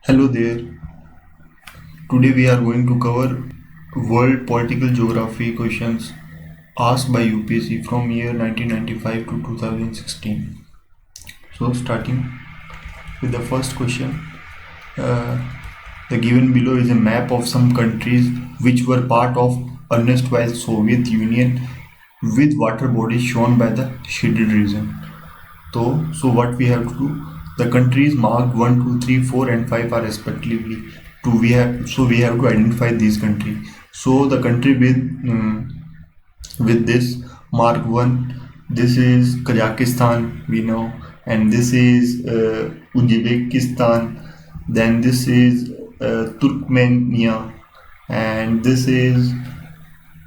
Hello there. Today we are going to cover World Political Geography questions asked by UPSC from year 1995 to 2016. So starting with the first question, uh, the given below is a map of some countries which were part of erstwhile Soviet Union with water bodies shown by the shaded region. So what we have to do? The countries marked 1, 2, 3, 4, and 5 are respectively. We have to identify these countries. So the country with this mark 1, this is Kazakhstan, we know, and this is Uzbekistan. Then this is Turkmenia, and this is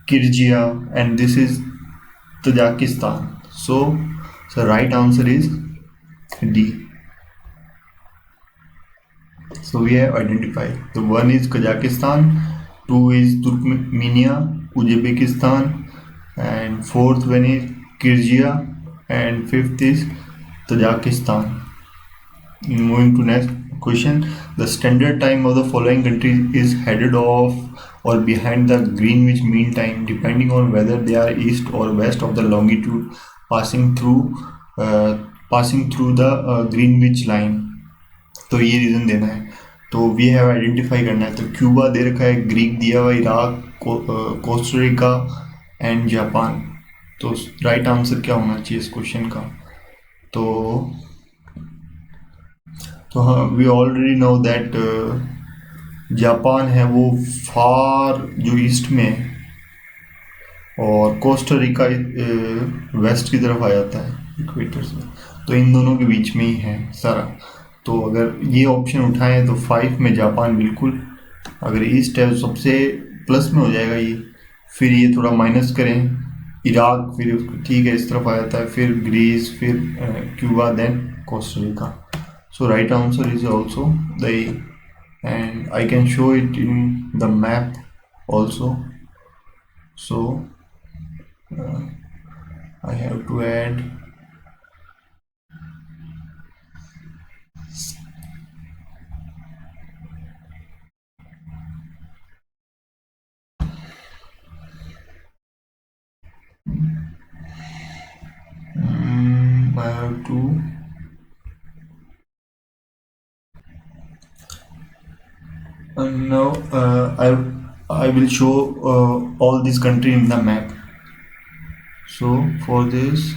Kyrgyzstan, and this is Tajikistan. So the right answer is D. So we have identified. The one is Kazakhstan, two is Turkmenia, Uzbekistan, and fourth one is Kyrgyzstan, and fifth is Tajikistan. Moving to next question, the standard time of the following countries is headed off or behind the Greenwich Mean Time, depending on whether they are east or west of the longitude passing through the Greenwich line. तो ये reason देना है. तो we have identify करना है. तो Cuba दे रखा है, ग्रीक दिया हुआ, इराक, कोस्टारिका एंड जापान. तो राइट आंसर क्या होना चाहिए इस क्वेश्चन का? तो हाँ, we already know that Japan है वो फार जो ईस्ट में है, और कोस्टारिका वेस्ट की तरफ आ जाता है इक्वेटर से. तो इन दोनों के बीच में ही है सारा. तो अगर ये ऑप्शन उठाएं तो 5 में जापान बिल्कुल. अगर ईस्ट है तो सबसे प्लस में हो जाएगा ये. फिर ये थोड़ा माइनस करें, इराक, फिर ठीक है इस तरफ आ जाता है, फिर ग्रीस, फिर Cuba, then Costa Rica. So right answer is also the A, and I can show it in the map also. So I have to add I have to now I will show all these country in the map. So for this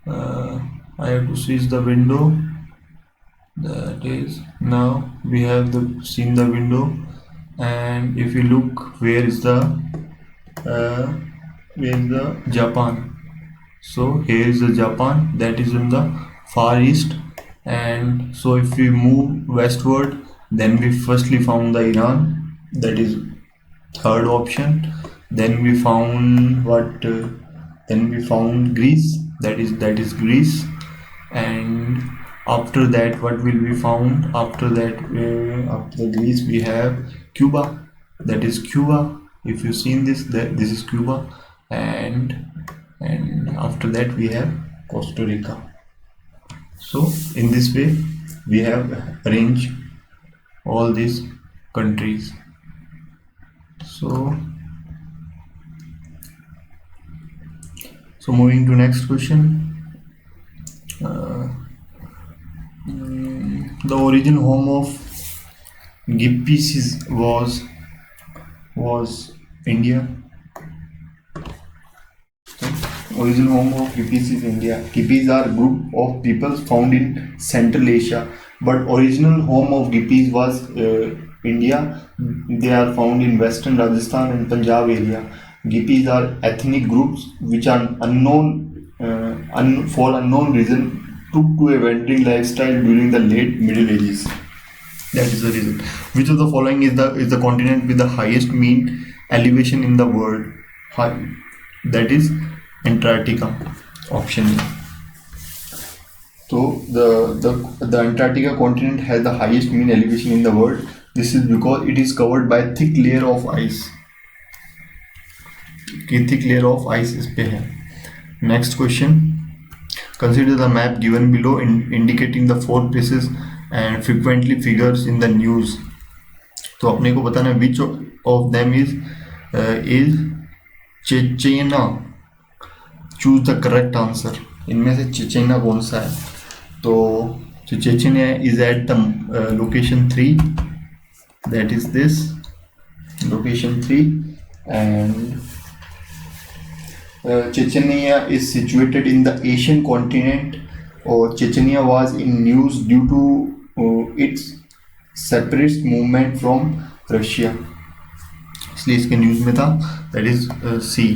I have to switch the window. That is, now we have seen the window, and if you look, where is the Japan? So here is the Japan, that is in the far east. And so if we move westward, then we firstly found the Iran, that is third option. Then we found then we found Greece, that is Greece. And after that, what will be found? After that, after Greece, we have Cuba, that is Cuba. If you've seen this, this is Cuba. And after that we have Costa Rica. So in this way we have arranged all these countries. So moving to next question. The origin home of Gippies was India. Original home of Gippies is India. Gippies are a group of people found in Central Asia, but original home of Gippies was India. They are found in Western Rajasthan and Punjab area. Gippies are ethnic groups which are for unknown reason took to a wandering lifestyle during the late Middle Ages. That is the reason. Which of the following is the continent with the highest mean elevation in the world? That is Antarctica, option A. So the Antarctica continent has the highest mean elevation in the world. This is because it is covered by a thick layer of ice. Thick layer of ice is पे है. Next question. Consider the map given below indicating the 4 places and frequently figures in the news. तो अपने को बताना है which of them is Chechnya. Choose the correct answer. इनमें से Chechnya कौन सा है? तो Chechnya is at the location 3, that is this location 3, and Chechnya is situated in the Asian continent, or Chechnya was in news due to its separatist movement from Russia, इसलिए इसके news में था. that is C.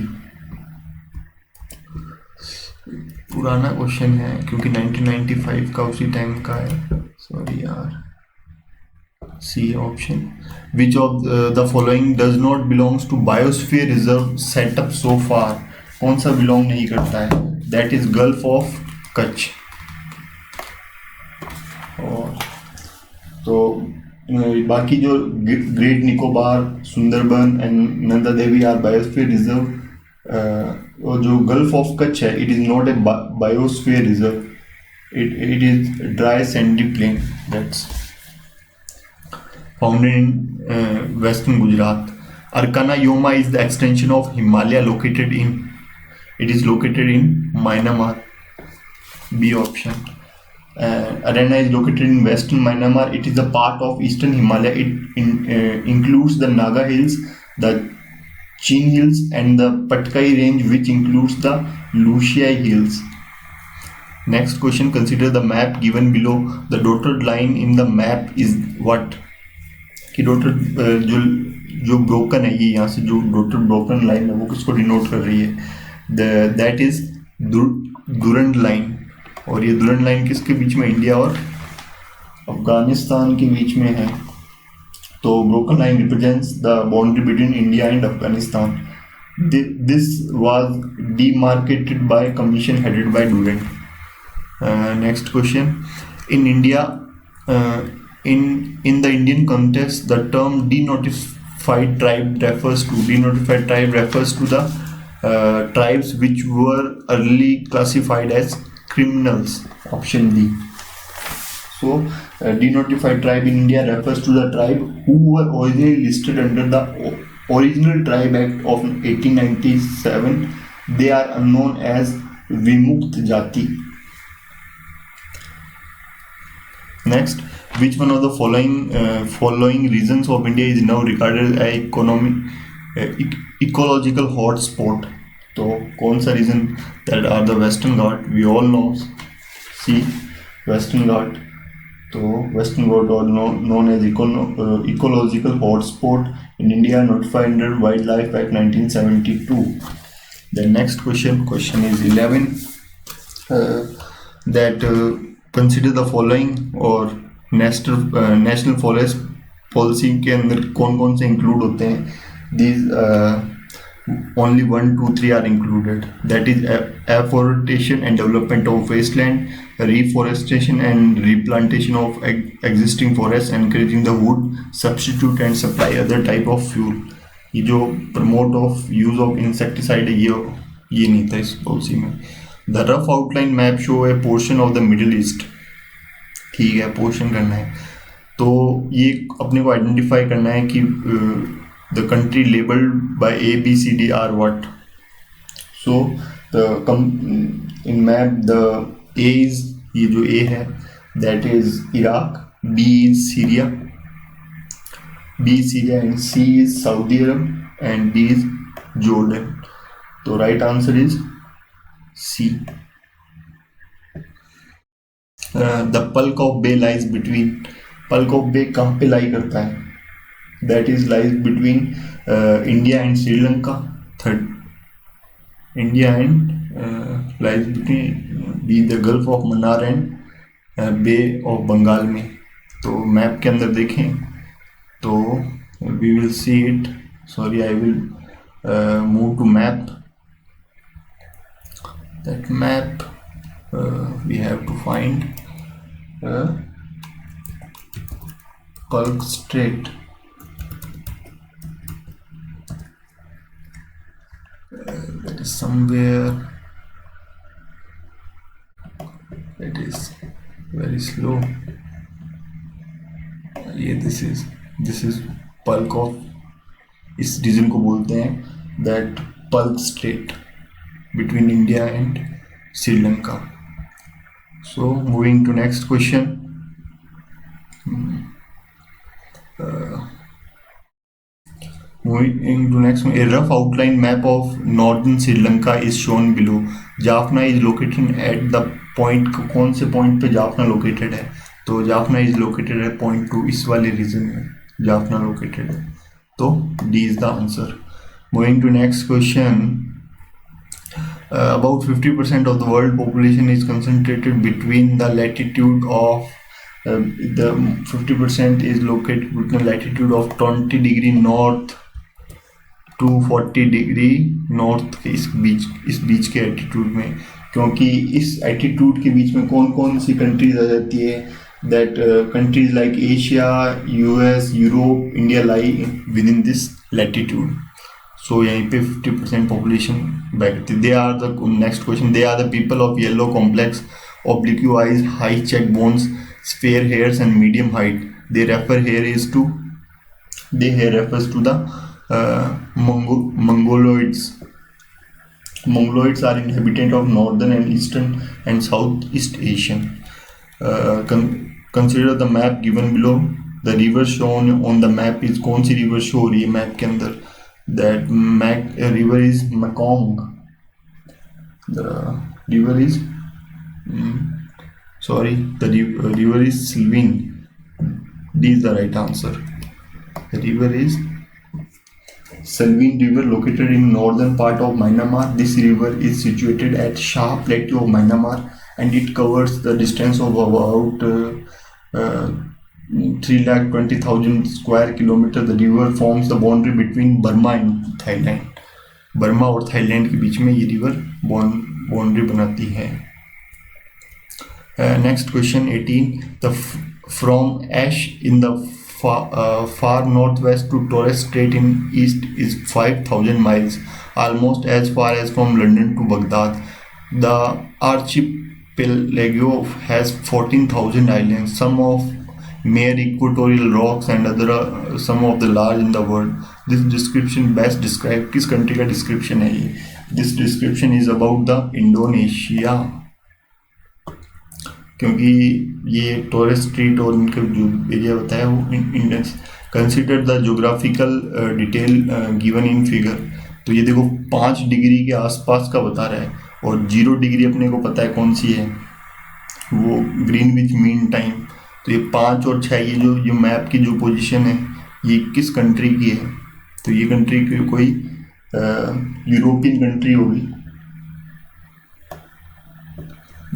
पुराना question है क्योंकि 1995 का उसी time का है. सॉरी यार. C option. Which of the following does not belongs to biosphere reserve set up so far? कौन सा belong नहीं करता है? That is Gulf of Kutch. और तो बाकी जो Great Nicobar, Sundarban and Nanda Devi are biosphere reserve. और जो गल्फ ऑफ कच्छ है, it is not a biosphere reserve, it is dry sandy plain that's founded in western Gujarat. Arkana Yoma is the extension of Himalaya located in. It is located in Myanmar. B option. Arena is located in western Myanmar. It is a part of eastern Himalaya. It includes the Naga Hills, the Chin Hills, and the Patkai Range, which includes the Lushai Hills. Next question. Consider the map given below. The dotted line in the map is what? कि dotted जो broken है, ये यहाँ से जो dotted broken line है वो किसको डिनोट कर रही है? That is Durand line. और ये दुरंड लाइन किसके बीच में? इंडिया और अफगानिस्तान के बीच में है. तो broken line represents the boundary between India and Afghanistan. This was demarcated by commission headed by Durand. Next question. In India, in the Indian context, the term denotified tribe refers to the tribes which were early classified as criminals. Option D. So denotified tribe in India refers to the tribe who were originally listed under the original Tribe Act of 1897. They are known as Vimukt Jati. Next, which one of the following regions of India is now regarded as ecological hotspot? तो कौन सा region? that are the Western Ghat. We all know. See, Western Ghat. तो Western Ghat are known as ecological hotspot in India, notified under Wildlife Act 1972. The next question is 11. Consider the following, और national forest policy के अंदर कौन से include होते हैं? These only 1, 2, 3 are included. That is afforestation and development of wasteland, reforestation and replantation of existing forests, encouraging the wood substitute and supply other type of fuel. ये जो promote of use of insecticide है, ये नहीं था इस policy में. The rough outline map show a portion of the Middle East. ठीक है, पोर्शन करना है. तो ये अपने को आइडेंटिफाई करना है कि the country labelled by A, B, C, D are what. So in map the A is, ये जो A है that is Iraq, B is Syria, and C is Saudi Arab and D is Jordan. तो right answer is C. The Pulk of Bay lies between. Pulk of Bay कहाँ पे लाई करता है? That is lies between India and Sri Lanka. Third, India and lies between the Gulf of Mannar and Bay of Bengal में. तो map के अंदर देखें तो we will see it. Sorry, I will move to map. That map we have to find Pulk Strait. That is somewhere. It is very slow. ये this is Palk of, इस region को बोलते हैं that Palk strait between India and Sri. So moving to next question. Moving to next one, a rough outline map of northern Sri Lanka is shown below. Jaffna is located at the point, कौन से point पे Jaffna located है? तो Jaffna is located at point 2, इस वाले region में Jaffna located है. तो D is the answer. Moving to next question. About 50% of the world population is concentrated between the latitude of the 50% is located between latitude of 20 degree north to 40 degree north के इस बीच के attitude में, क्योंकि इस attitude के बीच में कौन कौन सी कंट्रीज आ जाती है, that countries like Asia, US, Europe, India lie within this latitude. So यहीं पे 50% पॉपुलेशन बैठती. They are the next question, they are the people of yellow complex oblique eyes, high cheek bones, spare hairs and medium height. They refers to the Mongoloids. Mongoloids are inhabitant of northern and eastern and southeast Asian. Consider the map given below. The river shown on the map is, कौन सी river show हो रही है map के अंदर? That river is Mekong. The river is the river is Sylvain. D is the right answer. The river is Sylvain River, located in northern part of Myanmar. This river is situated at Shah Plateau of Myanmar, and it covers the distance of about 320,000 square kilometer. The river forms the boundary between Burma and Thailand. Burma और Thailand के बीच में ये river boundary बनाती है. Next question 18. From Ash in the far northwest to Torres Strait in east is 5,000 miles, almost as far as from London to Baghdad. The archipelago has 14,000 islands, some of mere equatorial rocks and other some of the large in the world. This description best describe, किस country का description है ये? This description is about the Indonesia, क्योंकि ये Torres street और इनका जो area बताया वो Indians. Consider the geographical detail given in figure. तो ये देखो 5 डिग्री के आसपास का बता रहा है, और 0 डिग्री अपने को पता है कौन सी है, वो ग्रीनविच मीन टाइम. तो ये 5 और 6 ये जो मैप की जो पोजीशन है ये किस कंट्री की है? तो ये कंट्री की कोई यूरोपियन कंट्री होगी.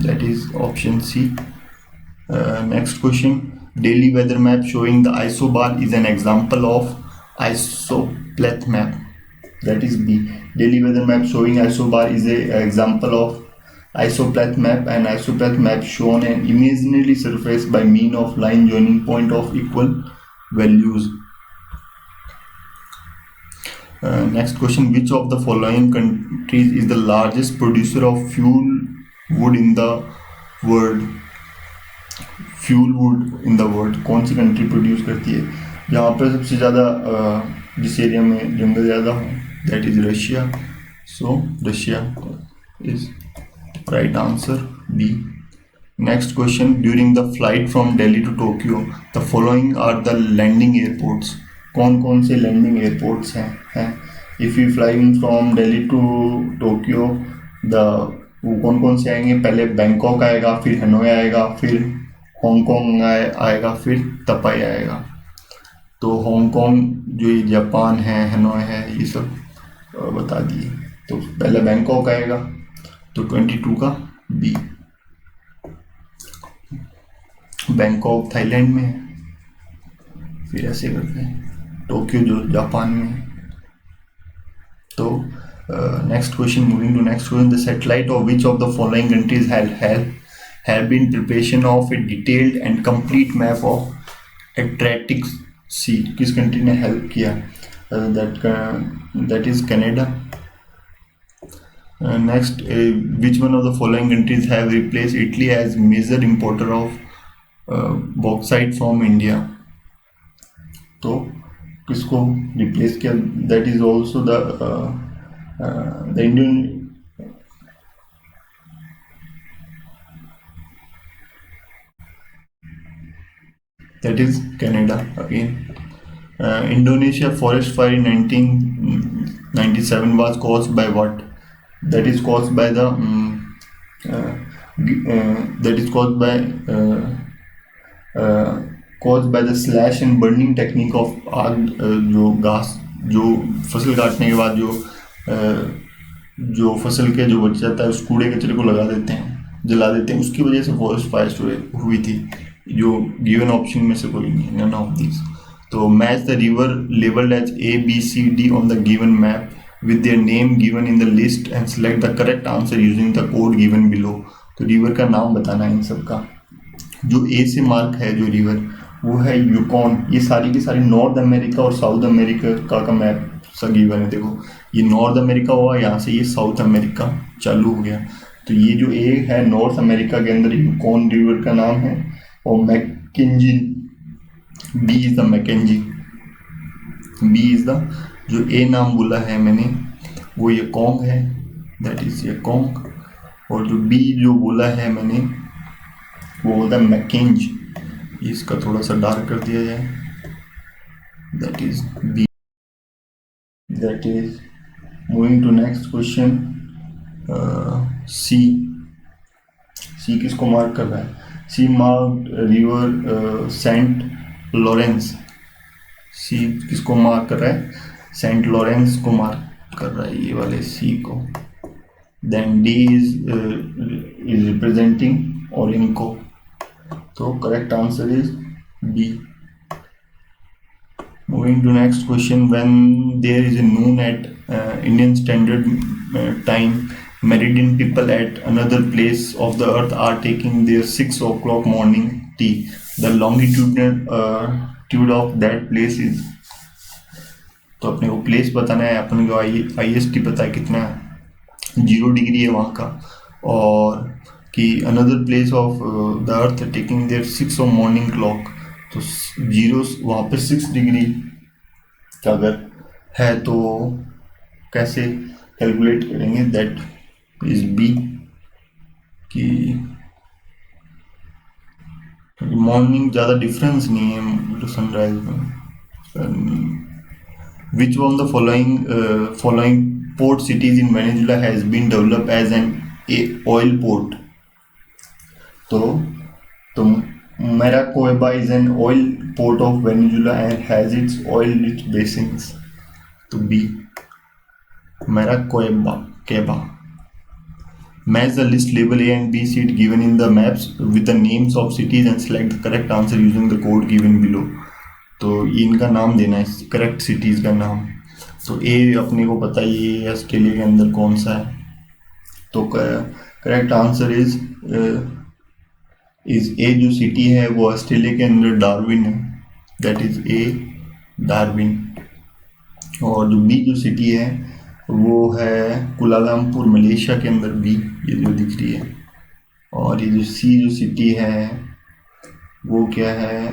That is option C. Next question. Daily weather map showing the isobar is an example of isopleth map. That is B. Daily weather map showing isobar is an example of isopleth map. An isopleth map shown an imaginary surface by mean of line joining point of equal values. Next question. Which of the following countries is the largest producer of fuel wood in the world? Fuel would in the world कौन सी country produce करती है? जहाँ पर सबसे ज़्यादा जिस area में जंगल ज़्यादा हो, that is Russia. So Russia is right answer B. Next question. During the flight from Delhi to Tokyo the following are the landing airports. कौन कौन से लैंडिंग एयरपोर्ट्स हैं? If you flying from Delhi to Tokyo, वो कौन कौन से आएंगे? पहले बैंकॉक आएगा, फिर हनोई आएगा, फिर हांगकांग आएगा, फिर तपाई आएगा. तो हांगकांग जो ये जापान है, हनोई है, ये सब बता दिए. तो पहले बैंकॉक आएगा, तो 22 का बी. बैंकॉक थाईलैंड में है, फिर ऐसे करते हैं टोक्यो जो जापान में है. तो next question. Moving to next question. The satellite of which of the following countries have been preparation of a detailed and complete map of Adriatic Sea? किस कंट्री ने हेल्प किया? That is Canada. Next, which one of the following countries have replaced Italy as major importer of bauxite from India? तो किसको replace किया? That is also the Indian, that is Canada again. Indonesia forest fire in 1997 was caused by what? That is caused by the that is caused by the slash and burning technique of आग, जो घास, जो फसल काटने के बाद जो फसल के जो बच जाता है उस कूड़े कचरे को लगा देते हैं, जला देते हैं, उसकी वजह से फॉरेस्ट फायर हुई थी। जो गिवन ऑप्शन में से कोई नहीं, नन ऑफ दिस। तो match the river labelled as ABCD on the given map with their name given in the list and select the correct answer using the code given below. तो river का नाम बताना है इन सब का। जो ए से मार्क है जो रिवर, वो है यूकॉन। ये सारी की सारी नॉर्थ अमेरिका और साउथ अमेरिका का मैप सा गिवन है। देखो ये नॉर्थ अमेरिका हुआ, यहाँ से ये साउथ अमेरिका चालू हो गया। तो ये जो ए है नॉर्थ अमेरिका के अंदर यूकॉन रिवर का नाम है। और Mackenzie, B is the Mackenzie, B is the, जो ए नाम बोला है मैंने वो ये कॉन्ग है, दैट इज ये कॉन्ग। और जो बी जो बोला है मैंने वो होता है मैकेंज। इसका थोड़ा सा डार्क कर दिया जाए, that is B. That is moving to next question. C किसको मार्क कर रहा है? C mark river Saint Lawrence. C किसको मार्क कर रहा है? सेंट लॉरेंस को मार्क कर रहा है, ये वाले सी को। Then D is representing Orinoco. तो correct answer is B. Moving to next question. When there is a noon at Indian standard time, Meridian people at another place of the earth are taking their 6 o'clock morning tea. The longitude of that place is, तो अपने को place बताना है, अपने को IST पता है कितना है, 0 डिग्री है वहाँ का। और कि another place of the earth taking their 6 of morning clock, तो जीरो वहाँ पे 6 डिग्री अगर है तो कैसे कैलकुलेट करेंगे? दैट इज बी, कि मॉर्निंग ज़्यादा डिफरेंस नहीं है सनराइज में। Which one the following port cities in Venezuela has been develop as an oil port? तो Maracoeba is an oil port of Venezuela and has its oil-rich basins. तो B, Maracoeba. Match the list label A and B seat given in the maps with the names of cities and select the correct answer using the code given below. तो इनका नाम देना है, correct cities का नाम। तो ए अपने को पता ही है ऑस्ट्रेलिया के अंदर कौन सा है, तो करेक्ट आंसर इज ए। जो सिटी है वो ऑस्ट्रेलिया के अंदर डार्विन है, दैट इज ए, डार्विन। और जो बी जो सिटी है वो है कुलालमपुर मलेशिया के अंदर, बी ये जो दिख रही है। और ये जो सी जो सिटी है वो क्या है,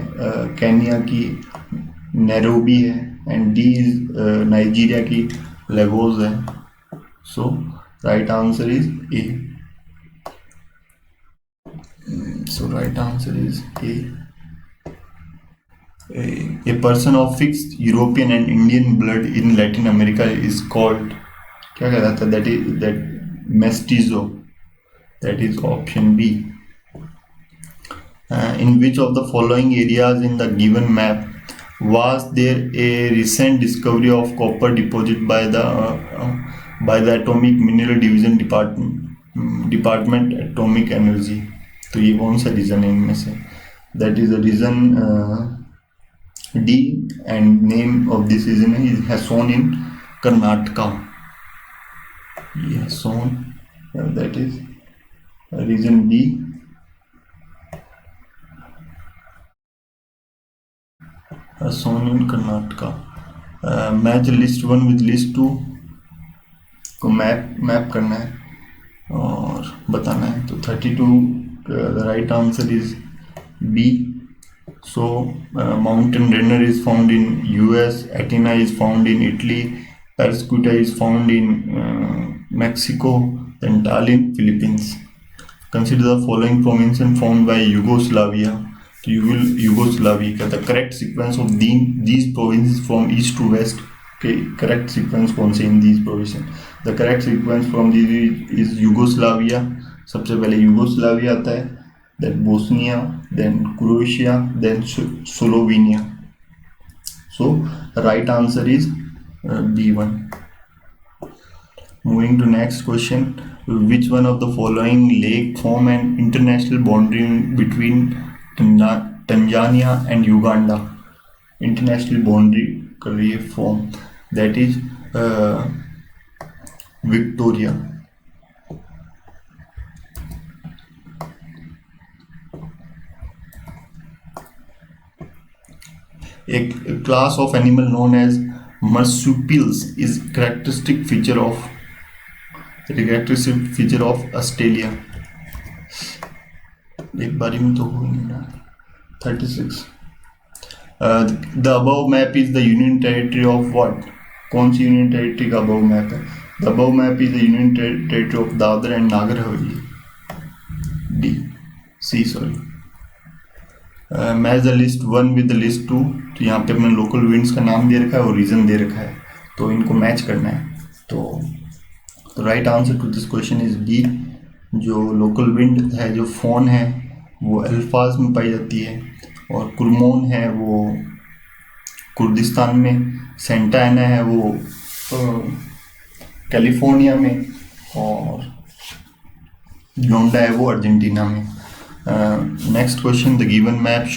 केन्या की नैरोबी है। एंड डी नाइजीरिया की लेगोस है। So right answer is A. So right answer is A. A person of fixed European and Indian blood in Latin America is called, क्या कहता था? That mestizo. That is option B. In which of the following areas in the given map was there a recent discovery of copper deposit by the Atomic Mineral Division Department Atomic Energy? तो ये कौन सा reason है इनमें से? That is the region D and name of this region is Hassan in Karnataka. ये Hassan, that is region D. Hassan in Karnataka. Match list 1 with list 2 को map करना है और बताना है। तो 32 the right answer is B. So Mountain Renner is found in US, Athena is found in Italy, Parscuta is found in Mexico, then Tallinn, Philippines. Consider the following provinces formed by Yugoslavia. तो Yugoslavia का the correct sequence of these provinces from east to west. Okay, correct sequence कौन से in these provinces? The correct sequence from these is Yugoslavia. सबसे पहले Yugoslavia आता है, then Bosnia, then Croatia, then Slovenia. So right answer is B1. Moving to next question. Which one of the following lake form an international boundary between Tanzania and Uganda? International boundary form, that is Victoria. A class of animal known as marsupials is characteristic feature of Australia. एक बारी में तो हो नहीं रहा. 36. The above map is the union territory of what? कौन सी union territory का above map है? The above map is the union territory of Dadra and Nagar Haveli. Sorry. Match the list 1 with the list 2. तो यहाँ पे अपने local winds का नाम दे रखा है और रीजन दे रखा है, तो इनको मैच करना है. तो right answer to this question is B. जो लोकल विंड है, जो फोन है, वो अल्फाज में पाई जाती है, और कुरमोन है वो कुर्दिस्तान में, सेंटा एना है वो कैलिफोर्निया में, और लोंडा है वो अर्जेंटीना में. Next question. The given map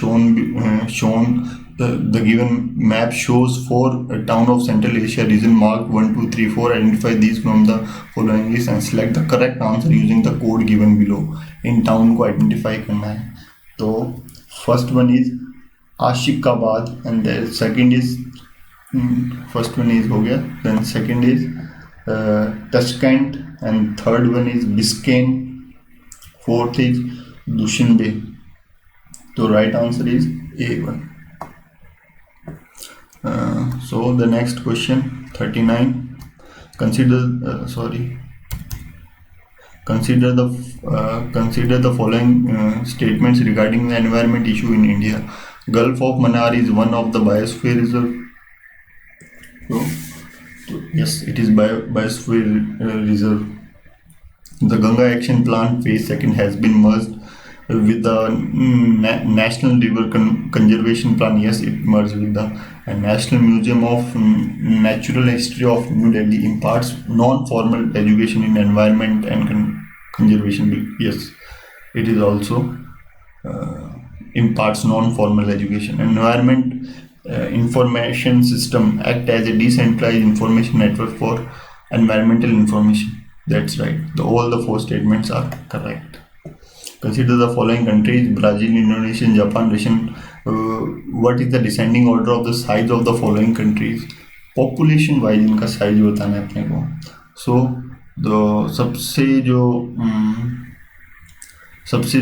the given map shows 4 towns of Central Asia region marked 1, 2, 3, 4. Identify these from the following list and select the correct answer using the code given below. In town को identify करना है. तो first one is Ashikabad, and the second is first one is हो गया. Then second is Tashkent, and third one is Biscayne. Fourth is Dushanbe. So right answer is A1. So the next question, 39. Consider the following statements regarding the environment issue in India. Gulf of Mannar is one of the biosphere reserve. So yes, it is biosphere reserve. The Ganga Action Plan Phase 2 has been merged with the National River Conservation Plan. Yes, it merged with the National Museum of Natural History of New Delhi imparts non-formal education in environment and conservation. Yes, it is also imparts non-formal education. Environment Information System act as a decentralized information network for environmental information. That's right. All the 4 statements are correct. Consider the following countries: Brazil, Indonesia, Japan, Russian. What is the descending order of the size of the following countries? Population wise इनका size बताना है अपने को. So सबसे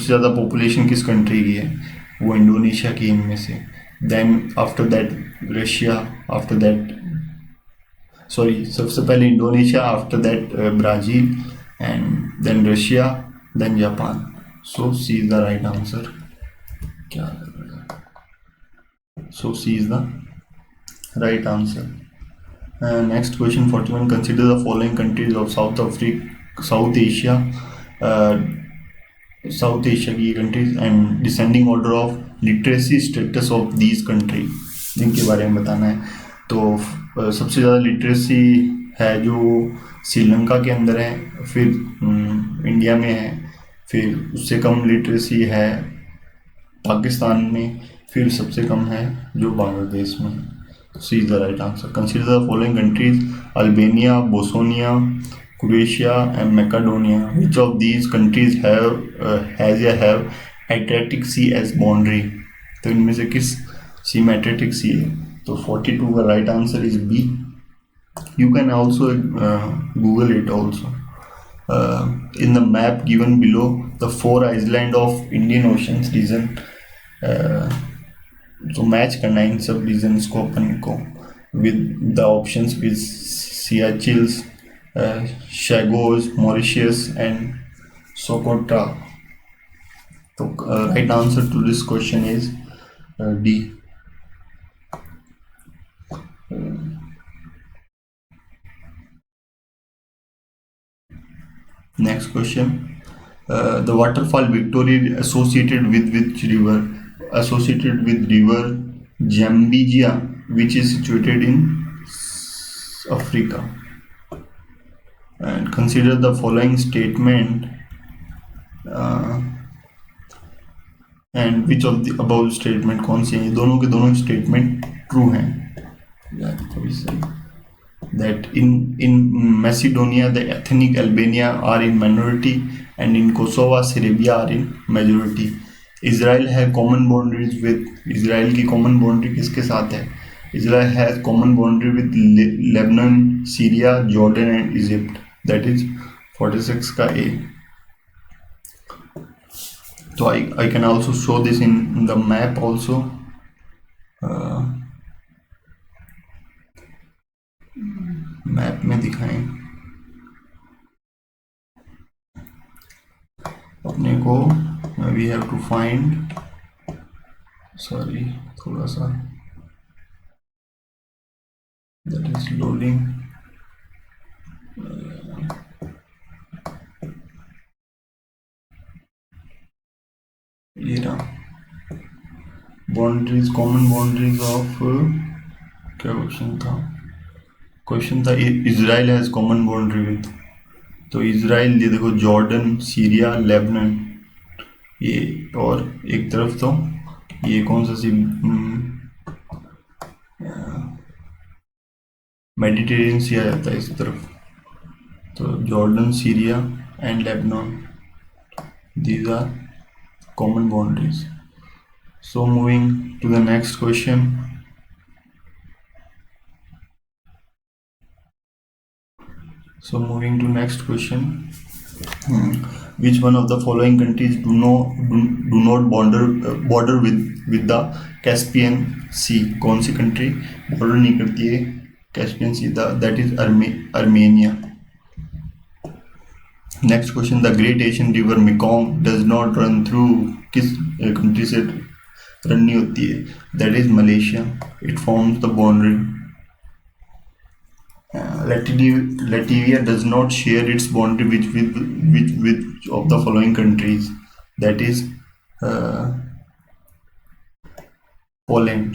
ज़्यादा population किस country की है? वो इंडोनेशिया की इनमें से. Then after that Russia, after that सबसे पहले Indonesia, after that Brazil, and then Russia, then Japan. So C is the right answer. क्या so C is the right answer. Next question 41. Consider the following countries of South Asia की countries and descending order of literacy status of these country, जिनके बारे में बताना है. तो सबसे ज़्यादा लिटरेसी है जो श्रीलंका के अंदर है, फिर इंडिया में है, फिर उससे कम लिटरेसी है पाकिस्तान में, फिर सबसे कम है जो बांग्लादेश में. C is the right answer. Consider the following countries: Albania, Bosnia, Croatia and Macedonia. Which of these countries have Adriatic sea as boundary? तो इनमें से किस सी में एड्रियाटिक सी है? तो 42 का right answer is B. You can also Google it also. In the map given below, the 4 islands of Indian Ocean region match करना है इन सब रीजन्स को अपन को with the options with Seychelles, Chagos, Mauritius and Socotra. तो right answer to this question is D. Next question. The waterfall Victoria associated with which river? Associated with river Zambezia, which is situated in Africa. And consider the following statement. And which of the above statement कौन से हैं? दोनों के दोनों statement true हैं. यार कभी सही. That in Macedonia the ethnic Albania are in minority and in Kosovo Serbia are in majority. Israel has common boundaries with Israel की common boundary किसके साथ है? Israel has common boundary with Lebanon, Syria, Jordan and Egypt. That is 46 का A. So I can also show this in the map also. मैप में दिखाएं अपने को. We have to find, sorry थोड़ा सा दैट इज लोडिंग. ये रहा बाउंड्रीज, कॉमन बाउंड्रीज ऑफ, क्या क्वेश्चन था Israel has common boundary with. तो इजराइल ये देखो जॉर्डन, सीरिया, लेबनान ये, और एक तरफ तो ये कौन सा सी मेडिटेरियन सी आ जाता है इस तरफ. तो Jordan, Syria and Lebanon, these are common boundaries. So moving to the next question. So moving to next question. Which one of the following countries do not border with the Caspian Sea? कौन सी country border नहीं करती है Caspian Sea? That is Armenia. Next question. The Great Asian River Mekong does not run through किस country से run नहीं होती है? That is Malaysia. It forms the boundary. Latvia does not share its boundary with of the following countries? That is Poland.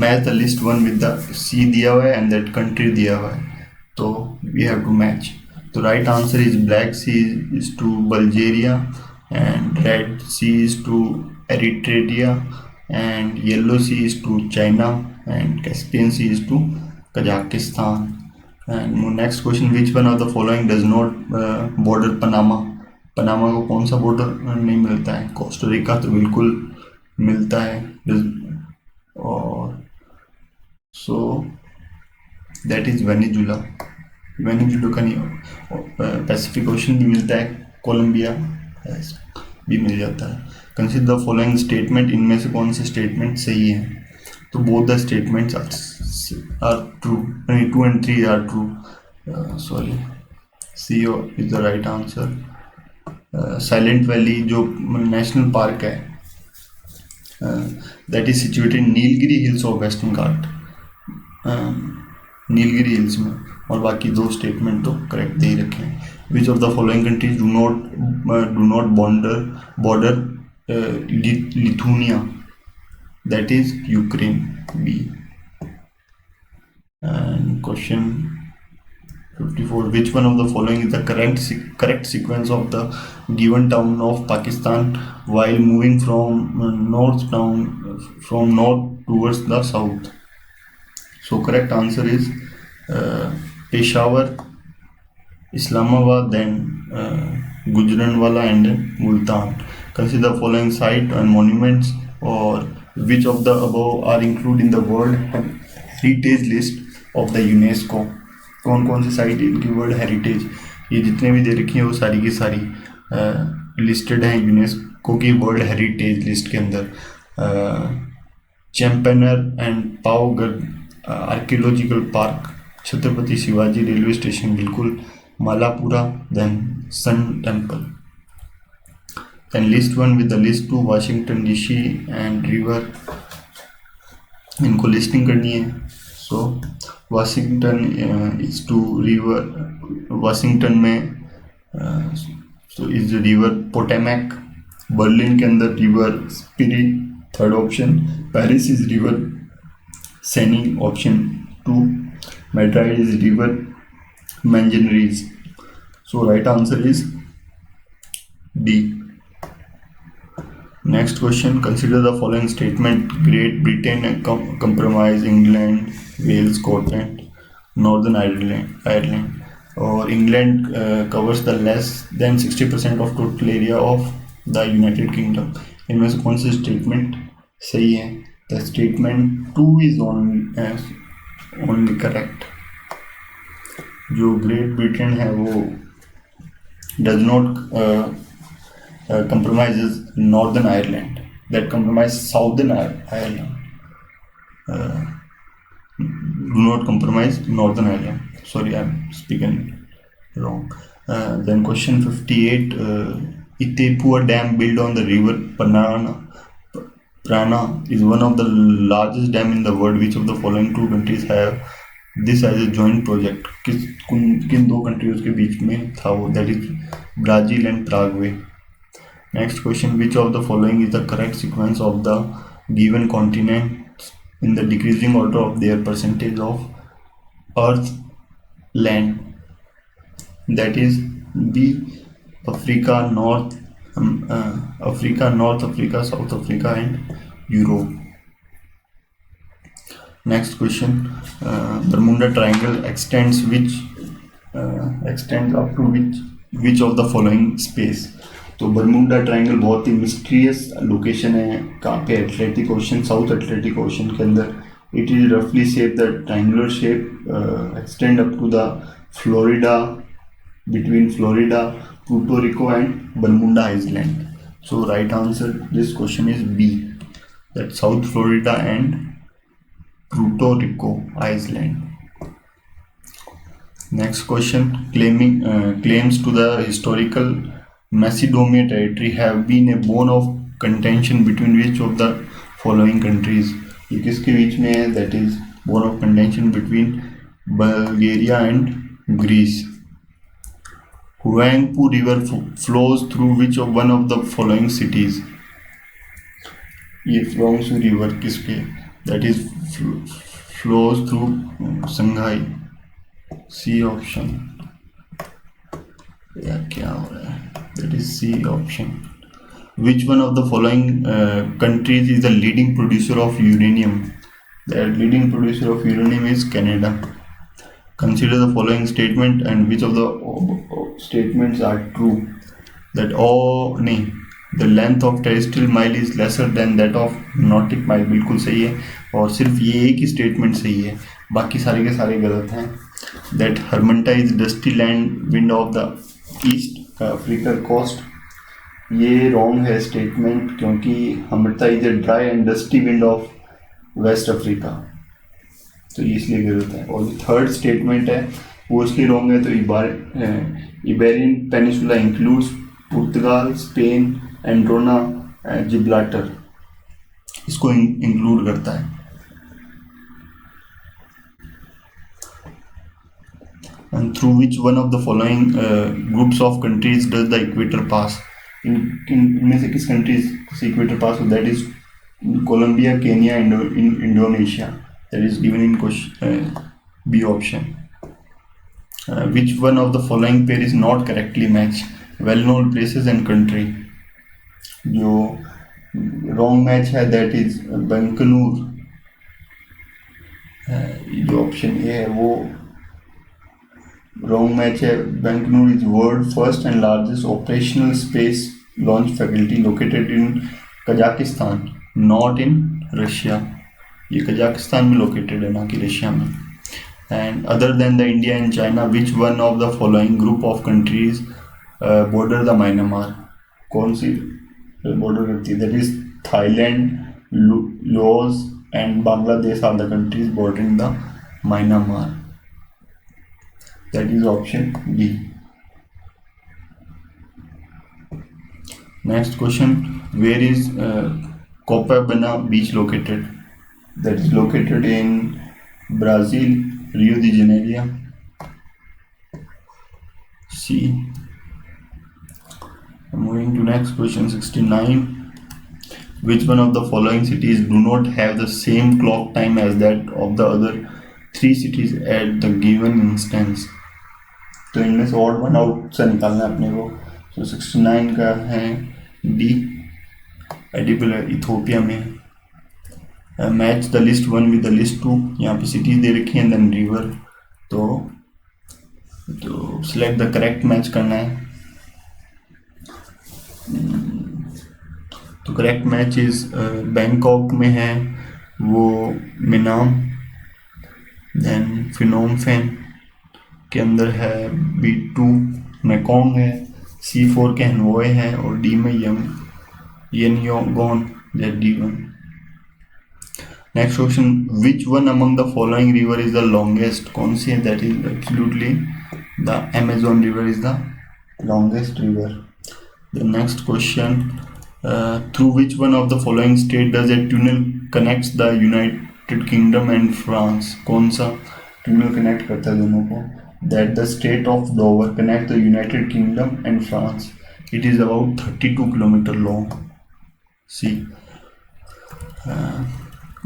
Match the list one with the sea दिया हुआ है and that country दिया हुआ है, तो we have to match. The right answer is Black Sea is to Bulgaria and Red Sea is to Eritrea and Yellow Sea is to China and Caspian Sea is to Kazakhstan. And next question. Which one of the following does not border Panama? Panama को कौन सा border नहीं मिलता है? Costa Rica तो बिल्कुल मिलता है. और so that is Venezuela. Venezuela का नहीं, पैसिफिक ओशन भी मिलता है, कोलंबिया भी मिल जाता है. Consider the following statement. इनमें से कौन से स्टेटमेंट सही है? तो both the statements are true. 2 and 3 are true. Sorry, C is the right answer. Silent Valley जो नेशनल पार्क है, that is situated in Nilgiri hills of western Ghat, Nilgiri hills में. और बाकी दो स्टेटमेंट तो करेक्ट दे ही रखे हैं. Which of the following countries do not border Lithuania? That is Ukraine, B. And question 54. Which one of the following is the correct sequence of the given town of Pakistan while moving from north towards the south? So correct answer is Peshawar, Islamabad, then Gujranwala and then Multan. Consider the following site and monuments, or which of the above are included in the World Heritage List of the UNESCO. कौन कौन सी site इनकी world heritage, ये जितने भी दे रखी हैं वो सारी की सारी लिस्टेड हैं यूनेस्को की वर्ल्ड हेरिटेज लिस्ट के अंदर. Champaner and Pavagadh archaeological park, Chhatrapati Shivaji railway station बिल्कुल, मालापुरा, then sun temple. Then list 1 with the list 2 Washington DC and river, इनको लिस्टिंग करनी है। So Washington is to river, Washington में so is river Potomac, Berlin के अंदर river Spree, third option. Paris is river Seine, option 2। Madrid is river Manzanares, so right answer is D. Next question, consider the following statement: Great Britain comprise England, Wales, Scotland, Northern Ireland, or England covers the less than 60% of total area of the United Kingdom. इनमें से कौन सी statement सही है? The statement 2 is only correct. जो great Britain है वो does not compromises Northern Ireland, that compromise Southern Ireland, do not compromise Northern Ireland. Sorry, I'm speaking wrong. Then question 58, Itapua Dam built on the river Prana is one of the largest dam in the world. Which of the following two countries have this as a joint project? किन दो countries के बीच में था वो? That is Brazil and Paraguay. Next question, which of the following is the correct sequence of the given continents in the decreasing order of their percentage of Earth land? That is B, Africa, North Africa, South Africa and Europe. Next question, Bermuda Triangle extends up to which of the following space? तो Bermuda triangle बहुत ही mysterious location है, कहाँ पे? Atlantic ocean, south Atlantic ocean के अंदर। It is रफली shape, the triangular shape extend up to the Florida, between Florida, Puerto Rico and Bermuda island. So right answer this question is B, that south Florida and Puerto Rico island. Next question, claims to the historical Macedonia territory have been a bone of contention between which of the following countries? ये किसके बीच में है? That is bone of contention between Bulgaria and Greece. Huangpu River flows through which of one of the following cities? ये Huangpu River किसके? That is flows through Shanghai, C option। या क्या हो रहा है? That is C option. Which one of the following countries is the leading producer of uranium? The leading producer of uranium is Canada. Consider the following statement and which of the statements are true? That the length of terrestrial mile is lesser than that of nautic mile, बिल्कुल सही है, और सिर्फ ये एक ही statement सही है, बाकी सारे के सारे गलत हैं। That Hermanta is dusty land wind of the east Africa coast, ये रॉन्ग है स्टेटमेंट, क्योंकि Harmattan is a dry and dusty wind of west Africa, तो ये इसलिए गलत है। और थर्ड स्टेटमेंट है वो इसलिए रॉन्ग है, तो इबेरियन पेनिसुला इंक्लूड्स पुर्तगाल, स्पेन, एंड्रोना, जिब्राल्टर, इसको इंक्लूड करता है। And through which one of the following groups of countries does the equator pass? इनमें से किस कंट्रीज से इक्वेटर पास हो? That is Colombia, Kenya, Indonesia. That is given in question B option. Which one of the following pair is not correctly matched? Well known places and country। जो wrong match है that is बैंकनूर, जो option A है वो wrong match है। Baikonur is world first and largest operational space launch facility located in Kazakhstan, not in Russia। ये Kazakhstan में located है, ना कि रशिया में। And other than the India and China, which one of the following group of countries border the Myanmar? कौन सी border करती है? That is Thailand, Laos and Bangladesh are the countries bordering the Myanmar. That is option D. Next question, where is Copacabana beach located? That is located in Brazil, Rio de Janeiro. C. Moving to next question 69. Which one of the following cities do not have the same clock time as that of the other 3 cities at the given instance? तो इनमें से odd one out से निकालना है अपने को. तो 69 का है डी, एडिबल इथोपिया में. Match the list 1 with the list 2. यहाँ पे सिटीज दे रखी हैं, देन रिवर. तो सिलेक्ट द करेक्ट मैच करना है. तो करेक्ट मैच इज बैंकॉक में है वो मिनाम, देन फिनोम फेन के अंदर है B2 मेकोंग है, C4 के हनोए है और डी में येनयोगोन D1. Next question, which one among the following river is the longest? कौन सी है? That is absolutely the Amazon river is the longest river. The next question, through which one of the following state does a tunnel connects the United Kingdom and France? कौन सा tunnel connect करता है दोनों को? That the state of Dover connects the United Kingdom and France. It is about 32 kilometer long. See,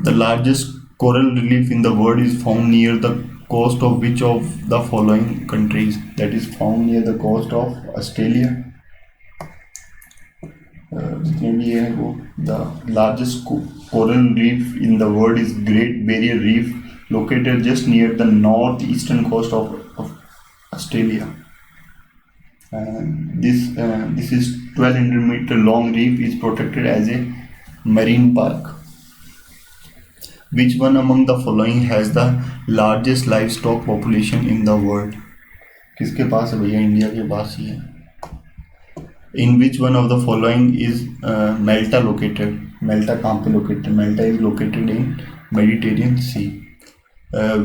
the largest coral reef in the world is found near the coast of which of the following countries? That is found near the coast of Australia. जितने भी है वो, the largest coral reef in the world is Great Barrier Reef located just near the north eastern coast of Australia. This is 1200 metre long reef is protected as a marine park. Which one among the following has the largest livestock population in the world? किसके पास है भैया? India के पास ही है. In which one of the following is Malta located? Malta कहाँ पे located? Malta is located in Mediterranean Sea.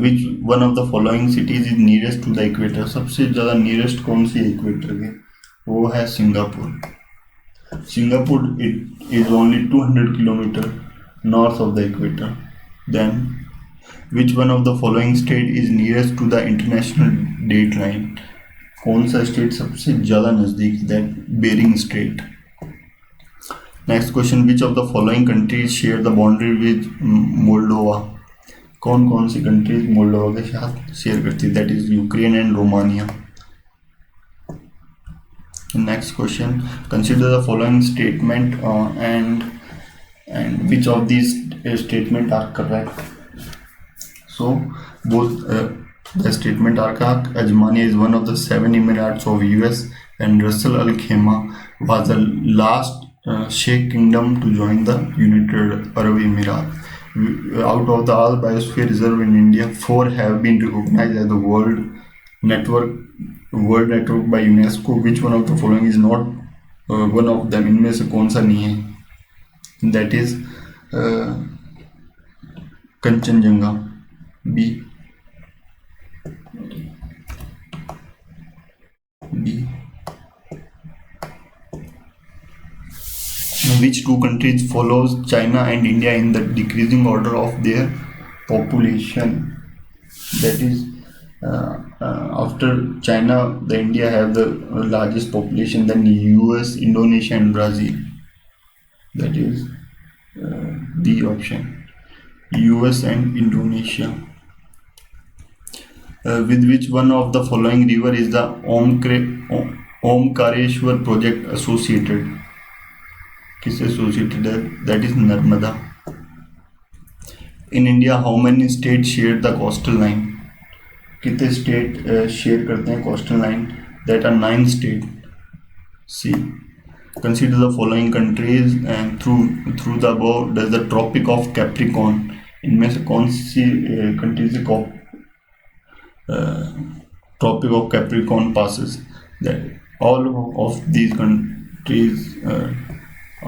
Which one of the following cities is nearest to the equator? सबसे ज़्यादा nearest कौन सी equator के? वो है Singapore. Singapore it is only 200 kilometer north of the equator. Then which one of the following state is nearest to the international date line? कौन सा state सबसे ज़्यादा नज़दीक? That Bering Strait. Next question, which of the following countries share the boundary with Moldova? कौन कौन सी countries Moldova के साथ share करती है? That is Ukraine and Romania. Next question, consider the following statement and which of this statement are correct? So both the statement are correct. Ajmania is one of the 7 emirates of US and Ras Al Khaimah was the last Sheikh kingdom to join the United Arab Emirates. Out of the all biosphere reserve in India, 4 have been recognized as the world network by UNESCO. Which one of the following is not one of them? इनमें से कौन सा नहीं है? That is Kanchenjunga. B. Which 2 countries follows China and India in the decreasing order of their population? That is after China, the India have the largest population, then US, Indonesia and Brazil. That is the option, US and Indonesia. With which one of the following river is the Omkareshwar project associated? किससे associated है? That is Narmada. In India, how many states share the coastal line? कितने state share करते हैं coastal line? That are 9 states. C. Consider the following countries and through the above does the Tropic of Capricorn. इनमें से कौन सी country से Tropic of Capricorn passes? That all of these countries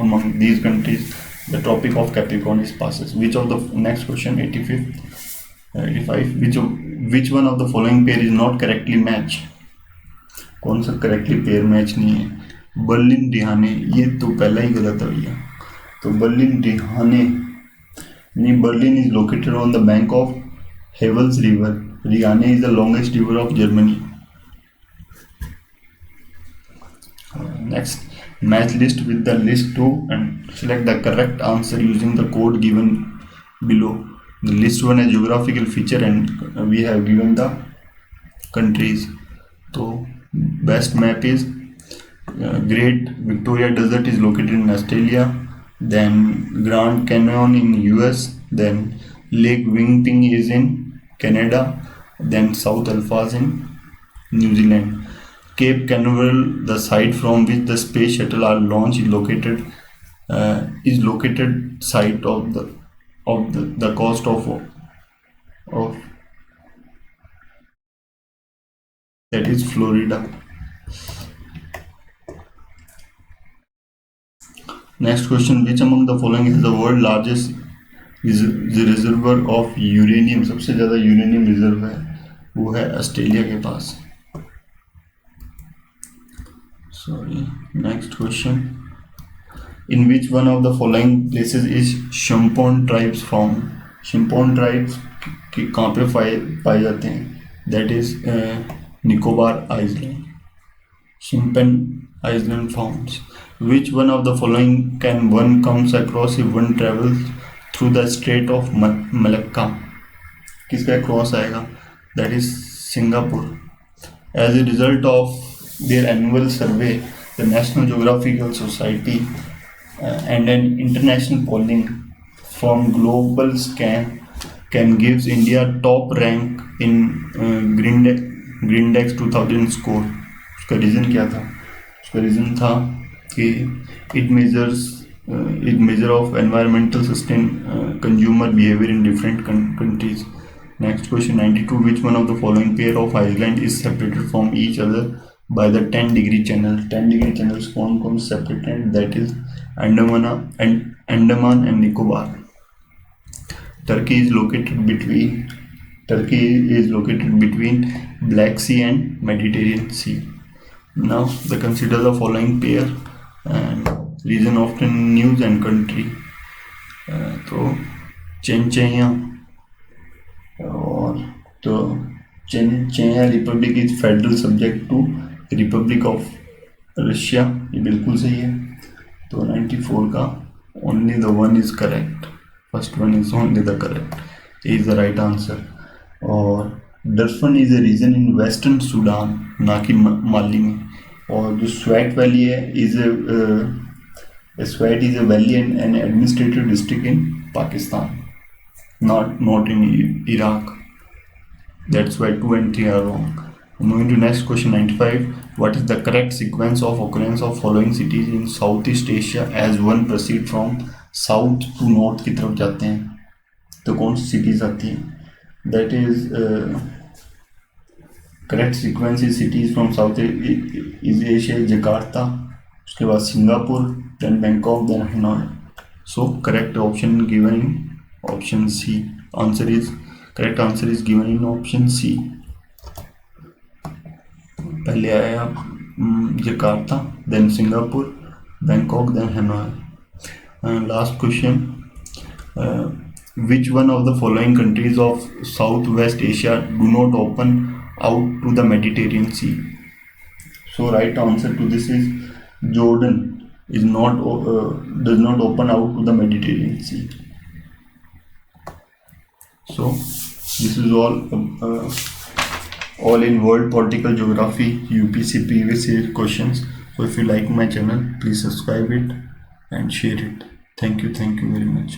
among these countries The Tropic of Capricorn is passes. Which of the next question 85 which one of the following pair is not correctly matched? कौन सा correctly pair match नहीं है? Berlin Rihane, ये तो पहला ही गलत है भैया. तो बर्लिन रिहाने नहीं, Berlin is located on the bank of Havels river. Rhine is the longest river of Germany. Next, match list with the list 2 and select the correct answer using the code given below. The list 1 is geographical feature and we have given the countries. So best map is Great Victoria Desert is located in Australia, then Grand Canyon in US, then Lake Winnipeg is in Canada, then South Alphas in New Zealand. Cape Canaveral, the site from which the space shuttle are launched, is located site of the coast of that is Florida. Next question, which among the following is the world largest the reservoir of uranium? सबसे ज़्यादा uranium reserve है वो है Australia के पास. Sorry. Next question. In which one of the following places is Shumpon tribes found? Shumpon tribes कहाँ पे पाए जाते हैं? That is Nicobar Island. Shumpon Island found. Which one of the following can one comes across if one travels through the Strait of Malacca? किसका cross आएगा? That is Singapore. As a result of their annual survey, the National Geographical Society and an international polling from Global Scan can gives India top rank in Grindex 2000 score. उसका reason क्या था? उसका reason था कि it measure of environmental sustain consumer behavior in different countries. Next question 92. Which one of the following pair of island is separated from each other by the 10-degree channel? 10-degree channels कौन separated? That is Andaman and Nicobar. Turkey is located between Black Sea and Mediterranean Sea. Now consider the following pair and region often in news and country. तो Chechnya और तो Chechnya republic is federal subject to republic of Russia. ये बिल्कुल सही है. तो 94 का only the one is correct. First one is only the correct. Is the right answer. और Darfur is a region in western Sudan, ना कि Mali में. और जो स्वेट वैली है Swat is a valley and administrative district in Pakistan, not in Iraq. That's why 2 and 3 are wrong. Moving to next question 95. What is the correct sequence of occurrence of following cities in Southeast Asia as one proceed from south to north की तरफ जाते हैं? तो कौन सी cities आती हैं? That is correct sequence is cities from Southeast Asia, Jakarta, उसके बाद Singapore, then Bangkok, then Hanoi. So correct option given in option C. Correct answer is given in option C. पहले आया Jakarta, then Singapore, Bangkok, then Hanoi. Last question. Which one of the following countries of Southwest Asia do not open out to the Mediterranean Sea? So right answer to this is Jordan does not open out to the Mediterranean Sea. So this is all in world political geography UPC previous year questions. So if you like my channel, please subscribe it and share it. Thank you very much.